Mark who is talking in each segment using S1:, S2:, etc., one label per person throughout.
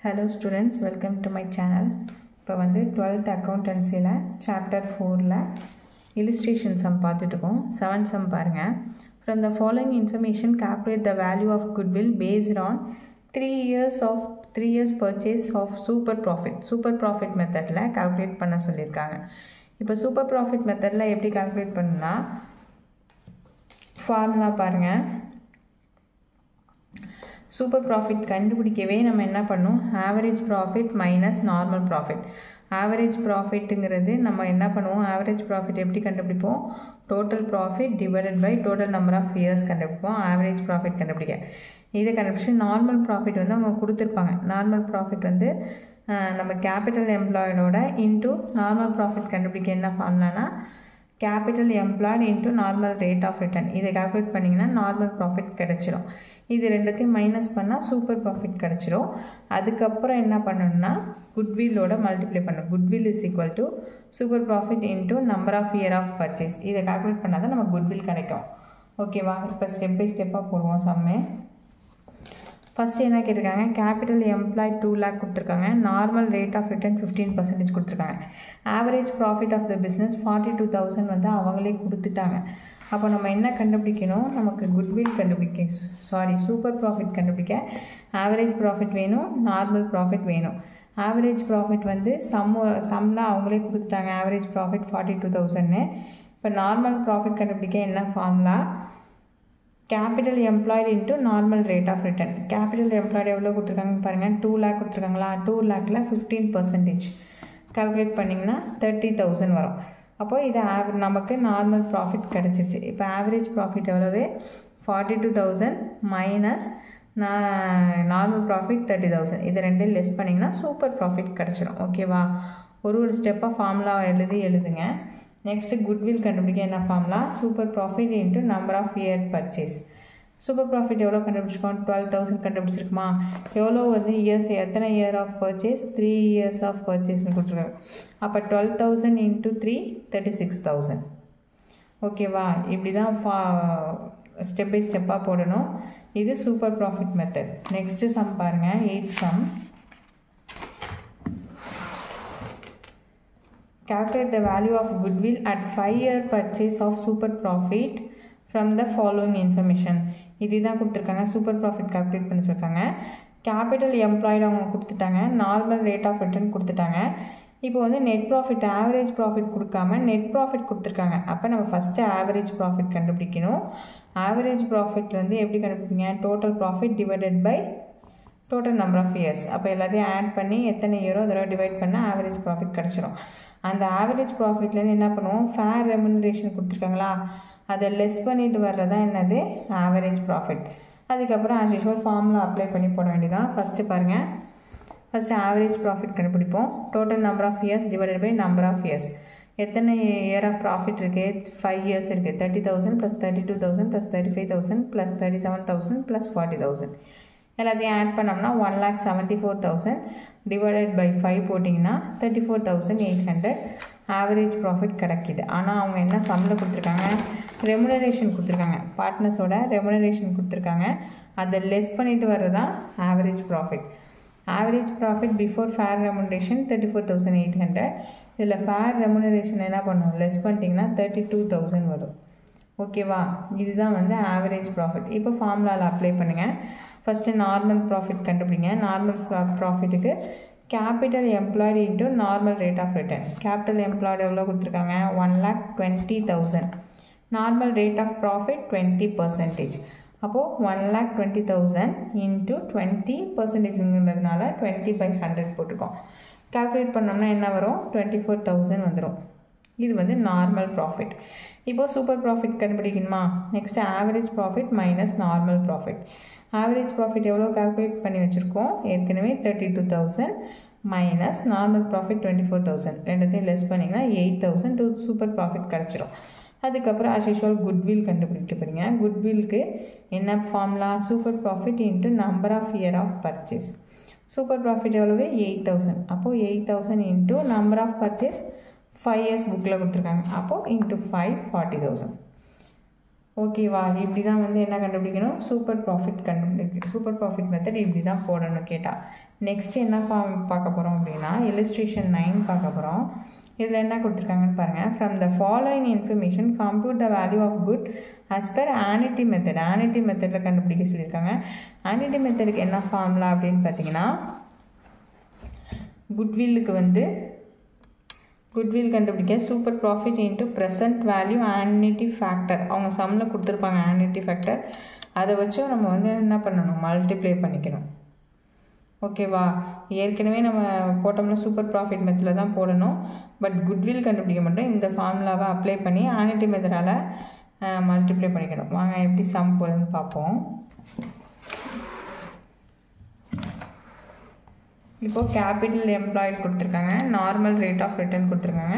S1: Hello students, welcome to my channel. இப்போ வந்து 12th accountancyல chapter 4ல illustration sum பார்த்துட்டுருக்கோம். 7 sum பாருங்க. From the following information, calculate the value of goodwill based on 3 years purchase of super profit. Super profit methodல calculate பண்ண சொல்லியிருக்காங்க. இப்போ super profit methodல எப்படி calculate பண்ணா formula பாருங்க. Super profit கண்டுபிடிக்கவே நம்ம என்ன பண்ணோம் average profit minus normal profit. Average profitங்கிறது நம்ம என்ன பண்ணுவோம் average profit எப்படி கண்டுபிடிப்போம் total profit divided by total number of years கண்டுபிடிப்போம் average profit கண்டுபிடிக்க. இதை கண்டுபிடிச்சு normal profit வந்து அவங்க கொடுத்துருப்பாங்க. normal profit வந்து நம்ம capital employedோட into normal profit கண்டுபிடிக்க என்ன ஃபார்முலானா capital employed into normal rate of return. இதை calculate பண்ணிங்கன்னா normal profit கிடைச்சிரும். இது ரெண்டுத்தையும் மைனஸ் பண்ணால் சூப்பர் ப்ராஃபிட் கிடச்சிரும். அதுக்கப்புறம் என்ன பண்ணணும்னா குட்வில்லோட மல்டிப்ளை பண்ணணும். Goodwill is equal to super profit into number of year of purchase. இதை கால்குலேட் பண்ணால் தான் நம்ம குட்வில் கிடைக்கும். ஓகேவா? இப்போ ஸ்டெப் பை ஸ்டெப்பாக போடுவோம் சம்மே. ஃபஸ்ட்டு என்ன கேட்டிருக்காங்க கேபிட்டல் எம்ப்ளாய்ட் 2 lakh கொடுத்துருக்காங்க. நார்மல் ரேட் ஆஃப் ரிட்டர்ன் 15% கொடுத்துருக்காங்க. Average profit of the business 42,000 வந்து அவங்களே கொடுத்துட்டாங்க. அப்போ நம்ம என்ன கண்டுபிடிக்கணும் நமக்கு குட்வில் கண்டுபிடிக்க சூப்பர் ப்ராஃபிட் கண்டுபிடிக்க ஆவரேஜ் ப்ராஃபிட் வேணும் நார்மல் ப்ராஃபிட் வேணும். ஆவரேஜ் ப்ராஃபிட் வந்து சம்மில் அவங்களே கொடுத்துட்டாங்க ஆவரேஜ் ப்ராஃபிட் 42,000. இப்போ நார்மல் ப்ராஃபிட் கண்டுபிடிக்க என்ன formula capital employed into normal rate of return. Capital employed எவ்வளோ கொடுத்துருக்காங்கன்னு பாருங்கள் 2 lakh கொடுத்துருக்காங்களா 2 lakhல 15% கால்குலேட் பண்ணிங்கன்னா 30,000 வரும். அப்போ இது நமக்கு நார்மல் ப்ராஃபிட் கிடச்சிருச்சு. இப்போ ஆவரேஜ் ப்ராஃபிட் எவ்வளவு 42,000 மைனஸ் நார்மல் ப்ராஃபிட் 30,000. இது ரெண்டும் லெஸ் பண்ணிங்கன்னா சூப்பர் ப்ராஃபிட் கிடச்சிடும். ஓகேவா? ஒரு ஸ்டெப்பாக ஃபார்முலா எழுதுங்க. நெக்ஸ்ட்டு குட்வில் கண்டுபிடிக்க என்ன formula super profit into number of year purchase. Super profit எவ்வளோ கண்டுபிடிச்சிருக்கோம் 12,000 கண்டுபிடிச்சிருக்குமா எவ்வளோ வந்து இயர்ஸ் எத்தனை year of purchase 3 years of பர்ச்சேஸ்னு கொடுத்துருக்காங்க. அப்போ 12,000 இன்ட்டு 3 36,000. ஓகேவா? இப்படி தான் ஸ்டெப் பை ஸ்டெப்பாக போடணும். இது super profit method. Next sum பாருங்கள் 8th sum. Calculate the value of goodwill at 5-year purchase of super profit from the following information. இதுதான் கொடுத்துருக்காங்க சூப்பர் ப்ராஃபிட் கால்குலேட் பண்ணி சொல்லியிருக்காங்க. கேபிட்டல் எம்ப்ளாய்டு அவங்க கொடுத்துட்டாங்க நார்மல் ரேட் ஆஃப் ரிட்டர்ன் கொடுத்துட்டாங்க. இப்போ வந்து நெட் ப்ராஃபிட் ஆவரேஜ் ப்ராஃபிட் கொடுக்காம நெட் ப்ராஃபிட் கொடுத்துருக்காங்க. அப்போ நம்ம ஃபஸ்ட்டு ஆவரேஜ் ப்ராஃபிட் கண்டுபிடிக்கணும். ஆவரேஜ் ப்ராஃபிட் வந்து எப்படி கண்டுபிடிப்பீங்க total profit divided by total number of years. அப்போ எல்லாத்தையும் ஆட் பண்ணி எத்தனை இயரோ அதோட டிவைட் பண்ணால் ஆவரேஜ் ப்ராஃபிட் கிடச்சிரும். அந்த ஆவரேஜ் ப்ராஃபிட்லேருந்து என்ன பண்ணுவோம் ஃபேர் ரெமுனரேஷன் கொடுத்துருக்காங்களா அதை லெஸ் பண்ணிட்டு வர்றதா என்னது ஆவரேஜ் ப்ராஃபிட். அதுக்கப்புறம் ஆஸ் யூஷுவல் ஃபார்முலா அப்ளை பண்ணி போட வேண்டியதான். ஃபஸ்ட்டு பாருங்கள் ஃபஸ்ட்டு ஆவரேஜ் ப்ராஃபிட் கண்டுபிடிப்போம். Total number of years divided by number of years. எத்தனை இயர் ஆஃப் ப்ராஃபிட் இருக்குது 5 years இருக்குது 30,000 + 32,000 + 35,000 + 37,000 + 40,000. எல்லாத்தையும் ஆட் பண்ணோம்னா 1,74,000 டிவைடட் பை 5 போட்டிங்கன்னா 34,800 ஆவரேஜ் ப்ராஃபிட் கிடைக்கிது. ஆனால் அவங்க என்ன சம்மில் கொடுத்துருக்காங்க ரெமுனரேஷன் கொடுத்துருக்காங்க பார்ட்னர்ஸோட ரெமுனரேஷன் கொடுத்துருக்காங்க. அதை லெஸ் பண்ணிட்டு வர்றதான் average profit. Average profit before fair remuneration 34,800. இதில் ஃபேர் ரெமுனரேஷன் என்ன பண்ணும் லெஸ் பண்ணிட்டிங்கன்னா 32,000 வரும். ஓகேவா? இதுதான் வந்து ஆவரேஜ் ப்ராஃபிட். இப்போ ஃபார்முலாவில் அப்ளை பண்ணுங்கள். ஃபஸ்ட்டு நார்மல் ப்ராஃபிட் கண்டுபிடிங்க. நார்மல் ப்ராஃபிட்டுக்கு capital employed into normal rate of return. Capital employed எவ்வளோ கொடுத்துருக்காங்க 1,20,000. Normal rate of profit 20%. அப்போது 1,20,000 இன்ட்டு 20%ங்கிறதுனால 20/100 போட்டுக்கோம். கால்குலேட் பண்ணோம்னா என்ன வரும் 24,000 வந்துடும். இது வந்து நார்மல் ப்ராஃபிட். இப்போது சூப்பர் ப்ராஃபிட் கண்டுபிடிக்கணுமா next average profit minus normal profit. Average profit எவ்வளோ கால்குலேட் பண்ணி வச்சுருக்கோம் ஏற்கனவே 32,000 மைனஸ் நார்மல் ப்ராஃபிட் 24,000. ரெண்டுத்தையும் லெஸ் பண்ணிங்கன்னா 8,000 சூப்பர் ப்ராஃபிட் கிடச்சிரும். அதுக்கப்புறம் ஆஸ் யூஷுவல் குட்வில் கண்டுபிடிக்க போகிறீங்க. குட்வில்க்கு என்ன formula super profit into number of year of purchase. Super profit எவ்வளவு 8,000. அப்போது 8,000 into number of purchase 5 years புக்கில் கொடுத்துருக்காங்க. அப்போது இன்ட்டு 5 40,000. ஓகேவா? இப்படி தான் வந்து என்ன கண்டுபிடிக்கணும், சூப்பர் ப்ராஃபிட் கண்டுபிடிக்கணும். சூப்பர் ப்ராஃபிட் மெத்தட் இப்படி தான் போடணும் கேட்டால். நெக்ஸ்ட் என்ன பார்க்க போகிறோம் அப்படின்னா illustration 9 பார்க்க போகிறோம். இதில் என்ன கொடுத்துருக்காங்கன்னு பாருங்கள். From the following information compute the value of good as per annuity method. Annuity மெத்தடில் கண்டுபிடிக்க சொல்லியிருக்காங்க. ஆனிட்டி மெத்தடுக்கு என்ன ஃபார்முலா அப்படின்னு பார்த்தீங்கன்னா, குட்வில்லுக்கு வந்து குட்வில் கண்டுபிடிக்க super profit into present value ஆனிட்டி factor, அவங்க சம்மில் கொடுத்துருப்பாங்க ஆனிட்டி ஃபேக்டர், அதை வச்சும் நம்ம வந்து என்ன பண்ணணும், மல்டிப்ளை பண்ணிக்கணும். ஓகேவா? ஏற்கனவே நம்ம போட்டோம்னா சூப்பர் ப்ராஃபிட் மெத்தடில் தான் போடணும். பட் குட்வில் கண்டுபிடிக்க மட்டும் இந்த ஃபார்முலாவை அப்ளை பண்ணி ஆனிட்டி மெத்தடால் மல்டிப்ளை பண்ணிக்கணும். வாங்க எப்படி சம் போடுன்னு பார்ப்போம். இப்போது கேபிட்டல் எம்ப்ளாய்டு கொடுத்துருக்காங்க, நார்மல் ரேட் ஆஃப் ரிட்டர்ன் கொடுத்துருக்காங்க,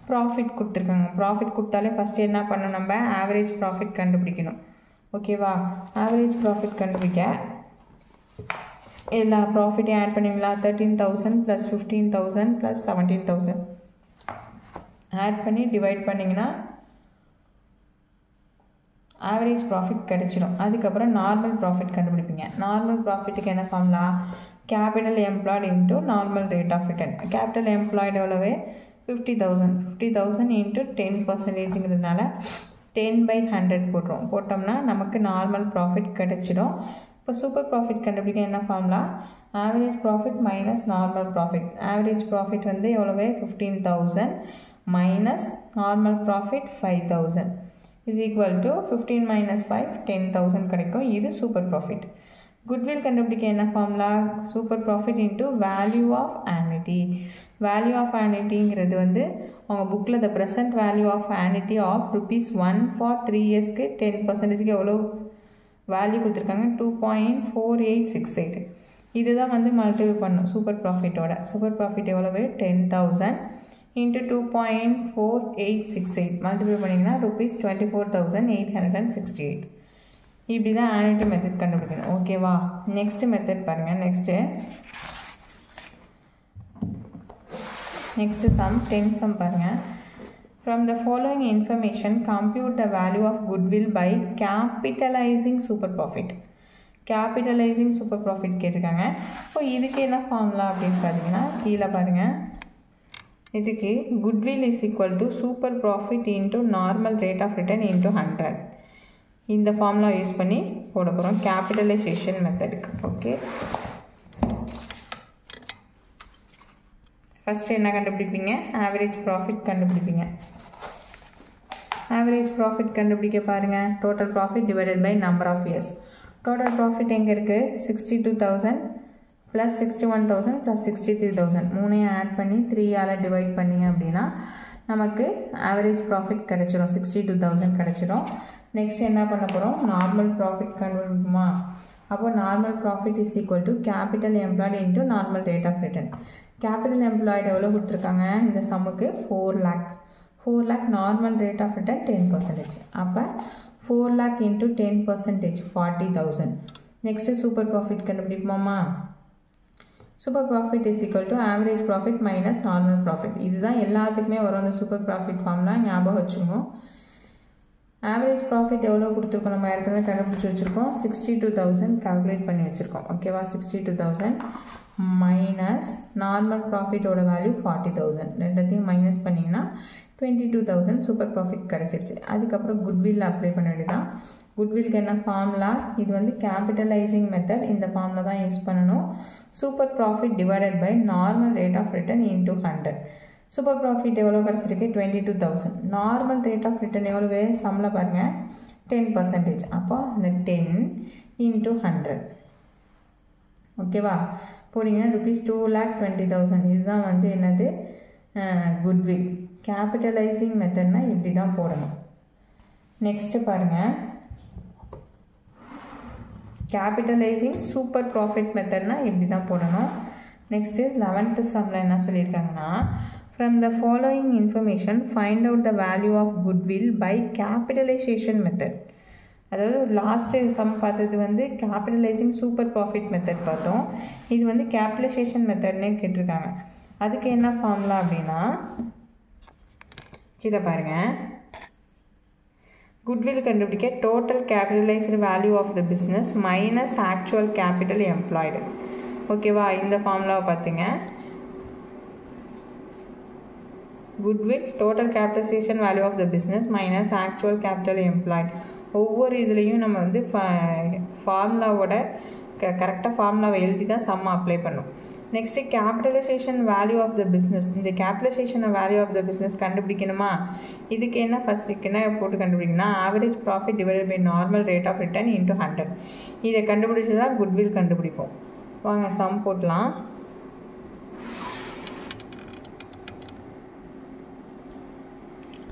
S1: ப்ராஃபிட் கொடுத்துருக்காங்க. ப்ராஃபிட் கொடுத்தாலே ஃபஸ்ட்டு என்ன பண்ணணும், நம்ம ஆவரேஜ் ப்ராஃபிட் கண்டுபிடிக்கணும். ஓகேவா? ஆவரேஜ் ப்ராஃபிட் கண்டுபிடிக்க எல்லா ப்ராஃபிட்டையும் ஆட் பண்ணிங்களா, 13,000 + 15,000 + 17,000 ஆட் பண்ணி டிவைட் பண்ணிங்கன்னா ஆவரேஜ் ப்ராஃபிட் கிடச்சிடும். அதுக்கப்புறம் நார்மல் ப்ராஃபிட் கண்டுபிடிப்பீங்க. நார்மல் ப்ராஃபிட்டுக்கு என்ன formula, capital employed into normal rate of return. Capital employed எவ்வளவு, 50,000. 50,000 இன்ட்டு 10%ங்கிறதுனால 10/100 போட்டுரும். போட்டோம்னா நமக்கு நார்மல் ப்ராஃபிட் கிடச்சிடும். இப்போ சூப்பர் ப்ராஃபிட் கண்டுபிடிக்க என்ன formula, average profit minus normal profit. Average profit வந்து எவ்வளவு, 15,000 minus normal profit 5,000 is equal to 15 - 5 10,000 கிடைக்கும். இது சூப்பர் ப்ராஃபிட். குட்வில் கண்டுபிடிக்க என்ன formula, super profit into value of annuity. Value of ஆனிட்டிங்கிறது வந்து அவங்க புக்கில் the present value of annuity of ₹1 for 3 இயர்ஸ்க்கு 10%க்கு எவ்வளோ வேல்யூ கொடுத்துருக்காங்க, 2.4868. இதுதான் வந்து மல்டிபிள் பண்ணும் சூப்பர் ப்ராஃபிட்டோட. சூப்பர் ப்ராஃபிட் எவ்வளவு, 10,000 இன்ட்டு 2.4868 மல்டிபிள் பண்ணிங்கன்னா ₹24,868. இப்படி தான் ஆனிட்டி மெத்தட் கண்டுபிடிக்கணும். ஓகேவா? நெக்ஸ்ட் மெத்தட் பாருங்கள். நெக்ஸ்ட்டு சம் 10 சம் பாருங்கள். From the following information compute the value of goodwill by capitalising super profit. Capitalising super profit கேட்டிருக்காங்க. இப்போ இதுக்கு என்ன ஃபார்முலா அப்படின்னு பார்த்தீங்கன்னா, கீழே பாருங்கள். இதுக்கு goodwill is equal to super profit into normal rate of return into 100. இந்த ஃபார்முலா யூஸ் பண்ணி போட போகிறோம் கேபிட்டலைசேஷன் மெத்தடுக்கு. ஓகே, ஃபஸ்ட்டு என்ன கண்டுபிடிப்பீங்க, ஆவரேஜ் ப்ராஃபிட் கண்டுபிடிப்பீங்க. ஆவரேஜ் ப்ராஃபிட் கண்டுபிடிக்க பாருங்கள். Total profit divided by number of years. Total profit எங்கே இருக்குது, 62,000 + 61,000 + 63,000 மூணையும் ஆட் பண்ணி 3ஆல் டிவைட் பண்ணிங்க அப்படின்னா நமக்கு ஆவரேஜ் ப்ராஃபிட் கிடச்சிரும், 62,000 கிடச்சிரும். நெக்ஸ்ட் என்ன பண்ண போகிறோம், நார்மல் ப்ராஃபிட் கண்டுபிடிக்குமா. அப்போ normal profit is equal to capital employed into normal rate of return. Capital employed எவ்வளோ கொடுத்துருக்காங்க இந்த சம்முக்கு, 4 lakh. 4 lakh normal rate of return 10%. அப்போ 4 lakh into 10% 40,000. Next super profit கண்டுபிடிப்போமா. Super profit is equal to average profit minus normal profit. இதுதான் எல்லாத்துக்குமே வரும் அந்த சூப்பர் ப்ராஃபிட் ஃபார்ம்லாம் ஞாபகம் வச்சுக்கோங்க. ஆவரேஜ் ப்ராஃபிட் எவ்வளோ கொடுத்துருக்கோம், நம்ம ஏற்கனவே கண்டுபிடிச்சி வச்சுருக்கோம், 62,000 கால்குலேட் பண்ணி வச்சுருக்கோம். ஓகேவா, 62,000 மைனஸ் நார்மல் ப்ராஃபிட்டோட வேல்யூ 40,000. ரெண்டத்தையும் மைனஸ் பண்ணிங்கன்னா 22,000 சூப்பர் ப்ராஃபிட் கிடச்சிருச்சு. அதுக்கப்புறம் குட்வில் அப்ளை பண்ண வேண்டியதான். குட்வில்க்கு என்ன ஃபார்முலா, இது வந்து கேபிட்டலைசிங் மெத்தட், இந்த ஃபார்முலா தான் யூஸ் பண்ணணும். Super profit divided by normal rate of return into 100. Super profit எவ்வளோ கிடச்சிருக்கு, 22,000. நார்மல் ரேட் ஆஃப் ரிட்டர்ன் எவ்வளோ சம்மில் பாருங்கள், 10%. அப்போ அந்த 10 இன்ட்டு 100. ஓகேவா, போனீங்கன்னா ₹2,20,000. இதுதான் வந்து என்னது, குட்வில். கேபிட்டலைசிங் மெத்தட்னா இப்படி தான் போடணும். நெக்ஸ்ட்டு பாருங்கள், கேபிட்டலைசிங் சூப்பர் ப்ராஃபிட் மெத்தட்னா இப்படி தான் போடணும். நெக்ஸ்ட்டு 11th சம்மில் என்ன சொல்லியிருக்காங்கன்னா, from the following information find out the value of goodwill by capitalization method. அதாவது லாஸ்ட்டு சம் பார்த்தது வந்து கேபிட்டலைசிங் சூப்பர் ப்ராஃபிட் மெத்தட் பார்த்தோம். இது வந்து கேபிட்டலைசேஷன் மெத்தட்னே கேட்டிருக்காங்க. அதுக்கு என்ன ஃபார்முலா அப்படின்னா, கீழே பாருங்கள். குட்வில் கண்டுபிடிக்க total capitalised value of the business minus actual capital employed. ஓகேவா, இந்த ஃபார்முலாவை பார்த்துங்க. Goodwill total capitalisation value of the business minus actual capital employed. ஒவ்வொரு இதுலேயும் நம்ம வந்து ஃபார்முலாவோட கரெக்டாக ஃபார்முலாவை எழுதி தான் சம் அப்ளை பண்ணும். Next capitalisation value of the business. இந்த capitalisation value of the business கண்டுபிடிக்கணுமா? இதுக்கு என்ன ஃபஸ்ட்டுக்கு என்ன போட்டு கண்டுபிடிக்கணும்னா average profit divided by normal rate of return into 100. இதை கண்டுபிடிச்சி தான் குட்வில் கண்டுபிடிப்போம். வாங்க சம் போட்டலாம்.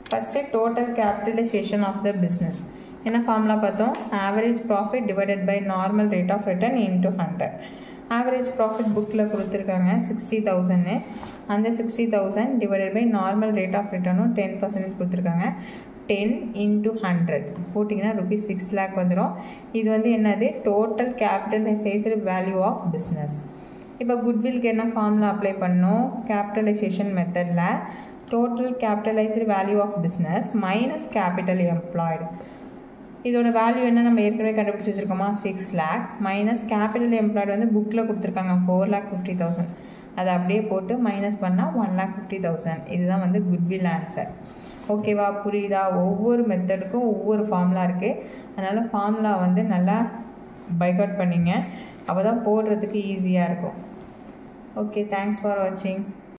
S1: First total capitalisation of the business என்ன ஃபார்முலா பார்த்தோம்? Average profit divided by normal rate of return into 100. Average profit புக்கில் கொடுத்துருக்காங்க 60,000. அந்த 60,000 divided by normal rate of ரிட்டர்னும் 10% கொடுத்துருக்காங்க. 10 into 100 போட்டிங்கன்னா rupees 6 lakh வந்துடும். இது வந்து என்னது? Total capitalisation value of business. இப்போ குட்வில்க்கு என்ன ஃபார்முலா அப்ளை பண்ணோம்? கேபிட்டலைசேஷன் மெத்தடில் total capitalised value of business minus capital employed. இதோட வேல்யூ என்ன நம்ம ஏற்கனவே கண்டுபிடிச்சி வச்சுருக்கோமா? 6 lakh மைனஸ் கேபிட்டல் எம்ப்ளாய்டு வந்து புக்கில் கொடுத்துருக்காங்க 4,50,000. அதை அப்படியே போட்டு மைனஸ் பண்ணால் 1,50,000. இதுதான் வந்து குட்வில் ஆன்சர். ஓகேவா, புரியுதா? ஒவ்வொரு மெத்தடுக்கும் ஒவ்வொரு ஃபார்முலா இருக்குது. அதனால் ஃபார்முலா வந்து நல்லா பைகாட் பண்ணிங்க. அப்போ தான் போடுறதுக்கு ஈஸியாக இருக்கும். ஓகே, தேங்க்ஸ் ஃபார் வாட்சிங்.